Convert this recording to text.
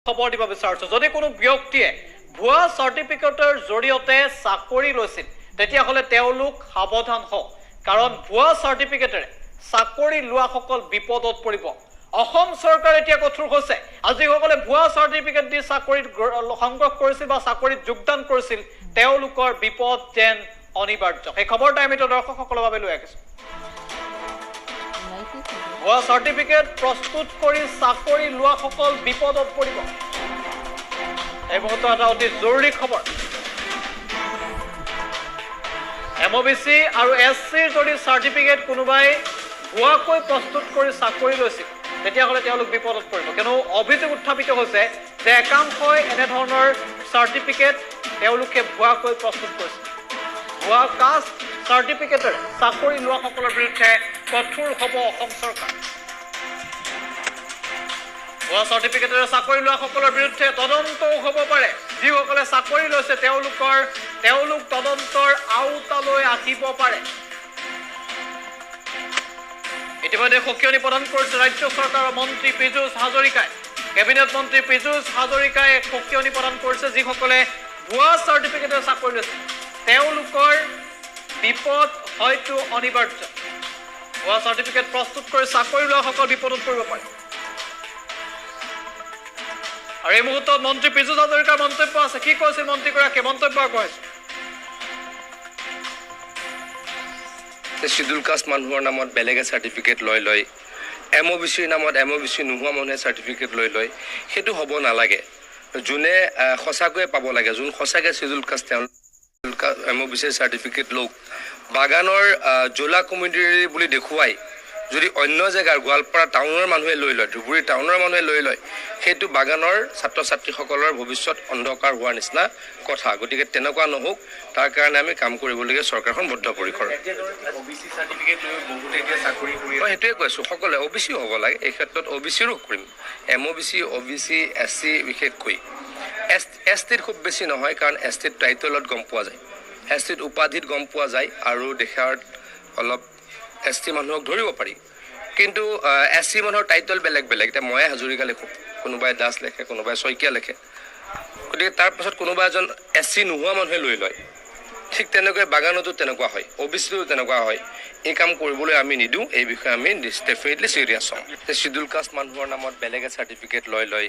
খবৰ দিব বিচাৰিছো যদি কোনো ব্যক্তিয়ে ভুৱা সাৰ্টিফিকেটৰ জৰিয়তে চাকৰি লৈছিল তেতিয়াহলে তেওঁলোক সাৱধান হওক কাৰণ ভুৱা সাৰ্টিফিকেটৰে চাকৰি লোৱাসকল বিপদত পৰিব অসম চৰকাৰ এতিয়া কঠোৰ হৈছে আজি সকলে ভুৱা সাৰ্টিফিকেট দি চাকৰিত সংগ্ৰহ কৰিছিল বা চাকৰিত যোগদান কৰিছিল তেওঁলোকৰ বিপদ যেন অনিবাৰ্য এই খবৰটা আমি দৰ্শকসকলৰ বাবে লৈ আহিছো ভুৱা সাৰ্টিফিকেট প্ৰস্তুত কৰি চাকৰি লোৱাসকল বিপদত পৰিব এই মুহূৰ্তত এটা অতি জৰুৰী খবৰ এমবিসি আৰু এসসিৰ যদি সাৰ্টিফিকেট কোনোবাই ভুৱাকৈ প্ৰস্তুত কৰি চাকৰি লৈছিল তেতিয়াহলে তেওঁলোক বিপদত পৰিব কিয়নো অভিযোগ উত্থাপিত হৈছে যে একাংশই এনে ধৰণৰ সাৰ্টিফিকেট তেওঁলোকে ভুৱাকৈ প্ৰস্তুত কৰিছে ভুৱা কাষ্ট সাৰ্টিফিকেটৰ চাকৰি লোৱাসকলৰ বিৰুদ্ধে কঠোৰ হ'ব অসম চৰকাৰ ভুৱা সাৰ্টিফিকেটৰে চাকৰি লোৱাসকলৰ বিৰুদ্ধে তদন্তও হ'ব পাৰে যিসকলে চাকৰি লৈছে তেওঁলোক তদন্তৰ আওতালৈ আহিব পাৰে ইতিমধ্যে সকিয়নি প্ৰদান কৰিছে ৰাজ্য চৰকাৰৰ মন্ত্ৰী পীযুষ হাজৰিকাই কেবিনেট মন্ত্ৰী পীযুষ হাজৰিকাই সকিয়নি প্ৰদান কৰিছে যিসকলে ভুৱা সাৰ্টিফিকেটৰ চাকৰি লৈছে তেওঁলোকৰ বিপদ হয়তো অনিবাৰ্য ভুৱা সাৰ্টিফিকেট প্ৰস্তুত কৰি চাকৰি লোৱাসকল বিপদত পৰিব পাৰে আৰু এই মুহূৰ্তত মন্ত্ৰী পীযুষ হাজৰিকাৰ মন্তব্য আছে কি কৈছিল মন্ত্ৰীগৰাকীয়ে মন্তব্য কৰিছে শিডিউল কাষ্ট মানুহৰ নামত বেলেগে সাৰ্টিফিকেট লৈ এমবিসিৰ নামত এমবিসি নোহোৱা মানুহে সাৰ্টিফিকেট লৈ সেইটো হ'ব নালাগে যোনে সঁচাকৈয়ে পাব লাগে যোন সঁচাকৈ শিডিউল কাষ্ট এমবিসিৰ সাৰ্টিফিকেট লওক বাগানৰ জোলা কমিউনিটি বুলি দেখুৱাই যদি অন্য জেগাৰ গোৱালপাৰা টাউনৰ মানুহে লৈ লয় ধুবুৰী টাউনৰ মানুহে লৈ লয় সেইটো বাগানৰ ছাত্ৰ ছাত্ৰীসকলৰ ভৱিষ্যত অন্ধকাৰ হোৱাৰ নিচিনা কথা গতিকে তেনেকুৱা নহওক তাৰ কাৰণে আমি কাম কৰিবলগীয়া চৰকাৰখন বদ্ধপৰিকৰ সেইটোৱে কৈছোঁ সকলোৱে অবিচি হ'ব লাগে এই ক্ষেত্ৰত অবিচিৰো কৰিম এমঅবিচি অবিচি এছচি বিশেষকৈ এছটিত খুব বেছি নহয় কাৰণ এছটিত টাইটলত গম পোৱা যায় এছটিত উপাধিত গম পোৱা যায় আৰু দেখাত অলপ এছটি মানুহক ধৰিব পাৰি কিন্তু এছচি মানুহৰ টাইটল বেলেগ বেলেগ এতিয়া ময়ে হাজৰিকা লিখোঁ কোনোবাই দাস লেখে কোনোবাই শইকীয়া লেখে গতিকে তাৰপাছত কোনোবা এজন এছচি নোহোৱা মানুহে লৈ লয় ঠিক তেনেকৈ বাগানতো তেনেকুৱা হয় অবিচিতো তেনেকুৱা হয় এই কাম কৰিবলৈ আমি নিদিওঁ এই বিষয়ে আমি ডেফিনেটলি চিৰিয়াছ হ'ম শিডিউল কাষ্ট মানুহৰ নামত বেলেগে চাৰ্টিফিকেট লৈ